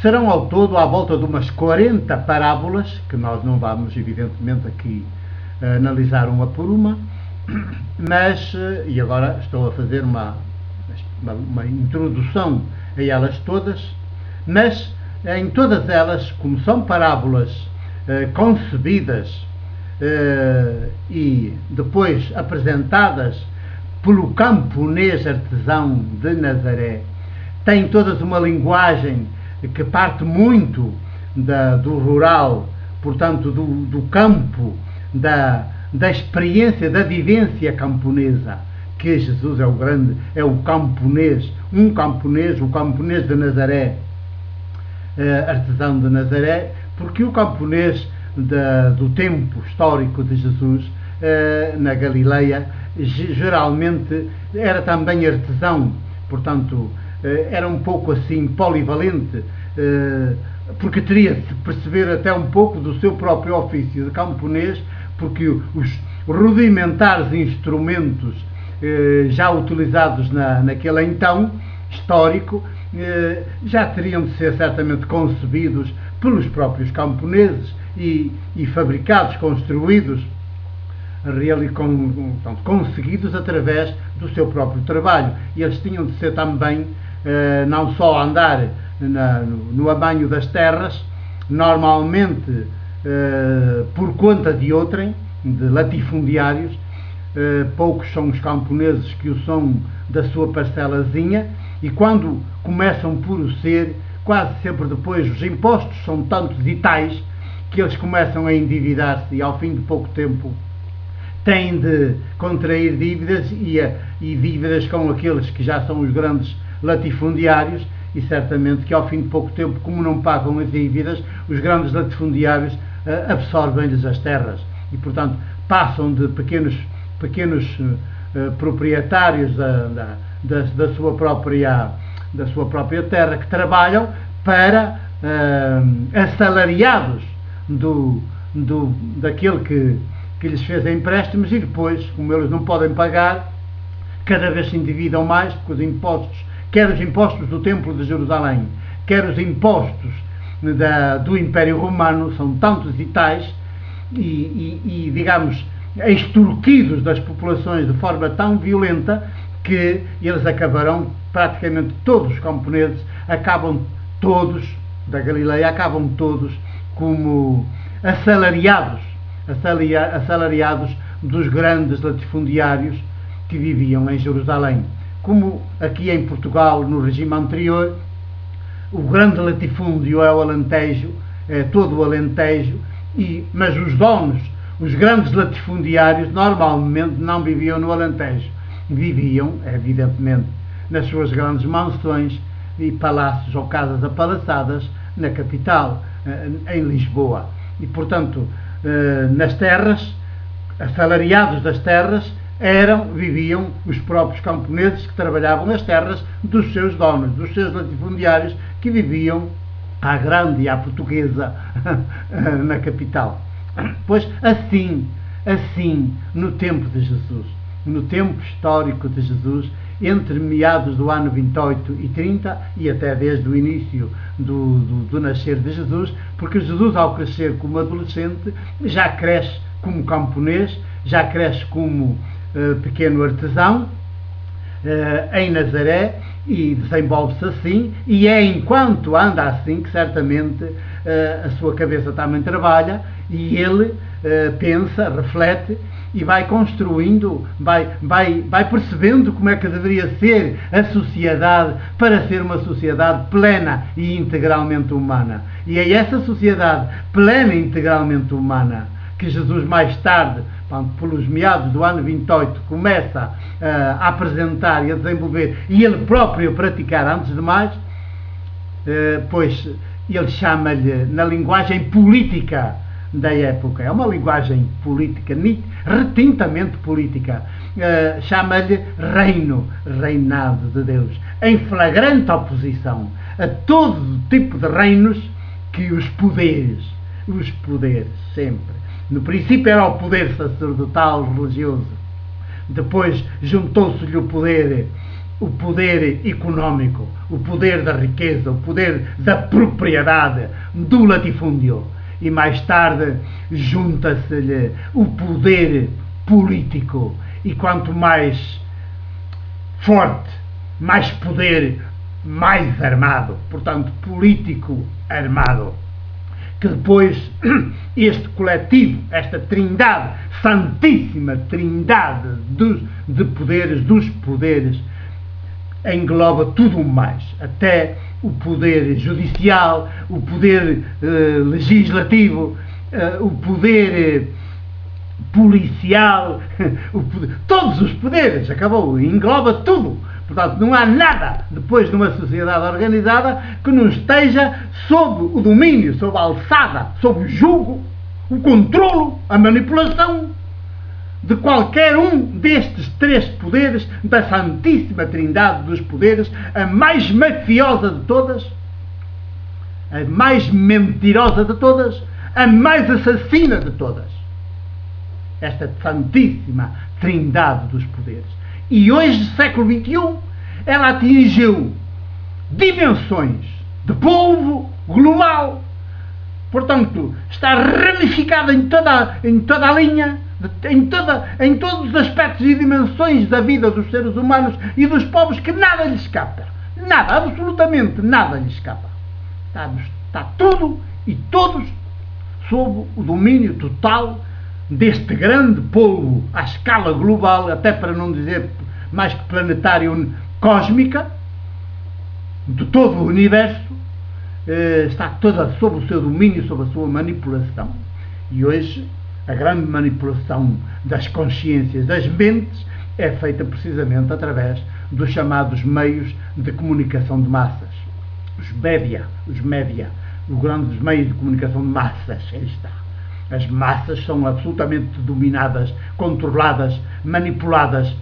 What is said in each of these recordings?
serão ao todo à volta de umas 40 parábolas, que nós não vamos evidentemente aqui analisar uma por uma, mas, e agora estou a fazer uma introdução a elas todas, mas em todas elas, como são parábolas concebidas e depois apresentadas pelo camponês artesão de Nazaré, têm todas uma linguagem que parte muito do rural, portanto do campo, da experiência, da vivência camponesa, que Jesus é o camponês, o camponês de Nazaré, artesão de Nazaré, porque o camponês do tempo histórico de Jesus na Galileia geralmente era também artesão, portanto era um pouco assim polivalente, porque teria de perceber até um pouco do seu próprio ofício de camponês, porque os rudimentares instrumentos já utilizados naquele então histórico já teriam de ser certamente concebidos pelos próprios camponeses e fabricados, construídos, conseguidos através do seu próprio trabalho, e eles tinham de ser também não só andar no amanho das terras, normalmente por conta de outrem, de latifundiários. Poucos são os camponeses que o são da sua parcelazinha, e quando começam por o ser, quase sempre depois os impostos são tantos e tais que eles começam a endividar-se, e ao fim de pouco tempo têm de contrair dívidas, e dívidas com aqueles que já são os grandes latifundiários, e certamente que ao fim de pouco tempo, como não pagam as dívidas, os grandes latifundiários absorvem-lhes as terras, e portanto passam de pequenos proprietários da sua própria terra, que trabalham, para assalariados daquele que lhes fez empréstimos, e depois, como eles não podem pagar, cada vez se endividam mais, porque os impostos, quer os impostos do Templo de Jerusalém, quer os impostos do Império Romano, são tantos e tais, e digamos, extorquidos das populações de forma tão violenta, que eles acabarão, praticamente todos os camponeses, da Galileia, acabam todos como assalariados dos grandes latifundiários que viviam em Jerusalém. Como aqui em Portugal, no regime anterior, o grande latifúndio é o Alentejo, é todo o Alentejo, mas os donos, os grandes latifundiários, normalmente não viviam no Alentejo, viviam, evidentemente, nas suas grandes mansões e palácios ou casas apalaçadas na capital, em Lisboa. E, portanto, nas terras, assalariados das terras, viviam os próprios camponeses que trabalhavam as terras dos seus donos, dos seus latifundiários, que viviam à grande e à portuguesa na capital. Pois assim, no tempo de Jesus, no tempo histórico de Jesus, entre meados do ano 28 e 30, e até desde o início do nascer de Jesus, porque Jesus, ao crescer como adolescente, já cresce como camponês, já cresce como pequeno artesão em Nazaré, e desenvolve-se assim, e é enquanto anda assim que certamente a sua cabeça também trabalha, e ele pensa, reflete, e vai construindo, vai percebendo como é que deveria ser a sociedade para ser uma sociedade plena e integralmente humana. E é essa sociedade plena e integralmente humana que Jesus mais tarde, pelos meados do ano 28, começa a apresentar e a desenvolver, e ele próprio a praticar antes de mais, pois ele chama-lhe, na linguagem política da época, é uma linguagem política, retintamente política, chama-lhe reinado de Deus, em flagrante oposição a todo tipo de reinos que os poderes sempre. No princípio era o poder sacerdotal religioso, depois juntou-se-lhe o poder o poder económico, o poder da riqueza, o poder da propriedade, do latifúndio. E mais tarde junta-se-lhe o poder político. E quanto mais forte, mais poder, mais armado. Portanto, político armado. Que depois este coletivo, esta trindade, santíssima trindade de poderes, dos poderes, engloba tudo mais, até o poder judicial, o poder legislativo, o poder policial, todos os poderes, acabou, engloba tudo. Portanto, não há nada, depois de uma sociedade organizada, que não esteja sob o domínio, sob a alçada, sob o jugo, o controlo, a manipulação de qualquer um destes três poderes, da Santíssima Trindade dos poderes, a mais mafiosa de todas, a mais mentirosa de todas, a mais assassina de todas. Esta Santíssima Trindade dos poderes. E hoje, século XXI, ela atingiu dimensões de polvo global. Portanto, está ramificada em toda a linha, em todos os aspectos e dimensões da vida dos seres humanos e dos povos, que nada lhes escapa. Nada, absolutamente nada lhes escapa. Está tudo e todos sob o domínio total deste grande polvo à escala global, até para não dizer mais que planetário, cósmica, de todo o universo, está toda sob o seu domínio, sob a sua manipulação. E hoje a grande manipulação das consciências, das mentes, é feita precisamente através dos chamados meios de comunicação de massas. Os média, os grandes meios de comunicação de massas, aí está. As massas são absolutamente dominadas, controladas, manipuladas,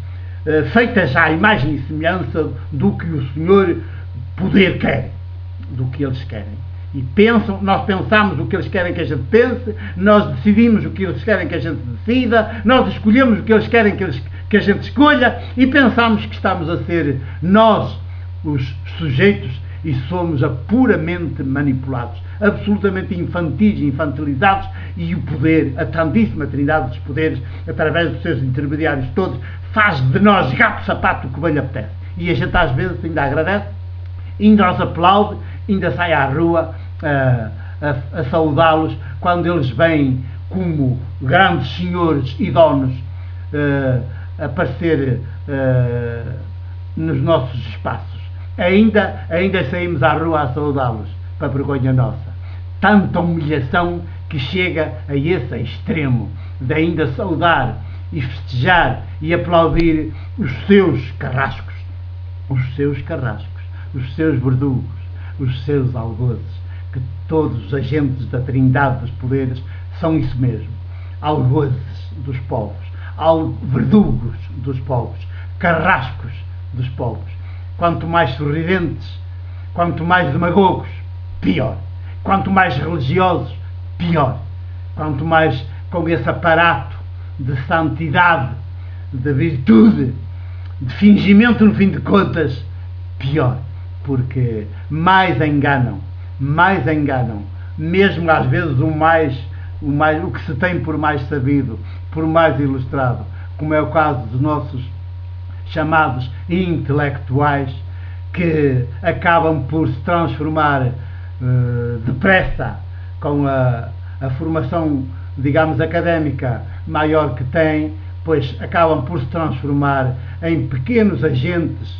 feitas à imagem e semelhança do que o Senhor Poder quer, do que eles querem. E pensam, nós pensamos o que eles querem que a gente pense, nós decidimos o que eles querem que a gente decida, nós escolhemos o que eles querem que a gente escolha, e pensamos que estamos a ser nós os sujeitos e somos puramente manipulados, absolutamente infantis, infantilizados, e o poder, a Santíssima Trindade dos poderes, através dos seus intermediários todos, faz de nós gato-sapato o que bem lhe apetece. E a gente às vezes ainda agradece, ainda os aplaude, ainda sai à rua a saudá-los quando eles vêm como grandes senhores e donos aparecer nos nossos espaços. Ainda saímos à rua a saudá-los, para vergonha nossa. Tanta humilhação que chega a esse extremo de ainda saudar e festejar e aplaudir os seus carrascos, os seus verdugos, os seus algozes, que todos os agentes da Trindade dos poderes são isso mesmo, algozes dos povos, verdugos dos povos, carrascos dos povos. Quanto mais sorridentes, quanto mais demagogos, pior. Quanto mais religiosos, pior. Quanto mais com esse aparato de santidade, de virtude, de fingimento, no fim de contas, pior. Porque mais enganam, mesmo às vezes o que se tem por mais sabido, por mais ilustrado, como é o caso dos nossos chamados intelectuais, que acabam por se transformar depressa com a formação, digamos, académica maior que têm, pois acabam por se transformar em pequenos agentes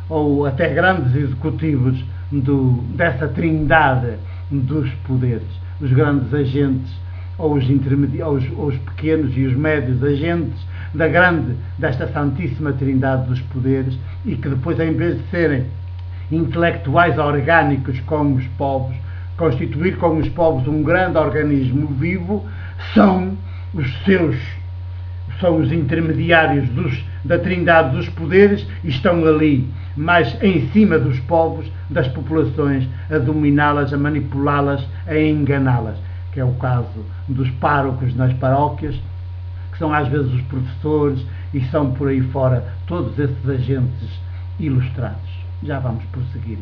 ou até grandes executivos dessa trindade dos poderes. Os grandes agentes, ou os pequenos e os médios agentes desta Santíssima Trindade dos poderes, e que depois, em vez de serem intelectuais orgânicos como os povos, constituir como os povos um grande organismo vivo, são os intermediários da Trindade dos poderes, e estão ali, mais em cima dos povos, das populações, a dominá-las, a manipulá-las, a enganá-las, que é o caso dos párocos nas paróquias, que são às vezes os professores, e são por aí fora todos esses agentes ilustrados. Já vamos prosseguir.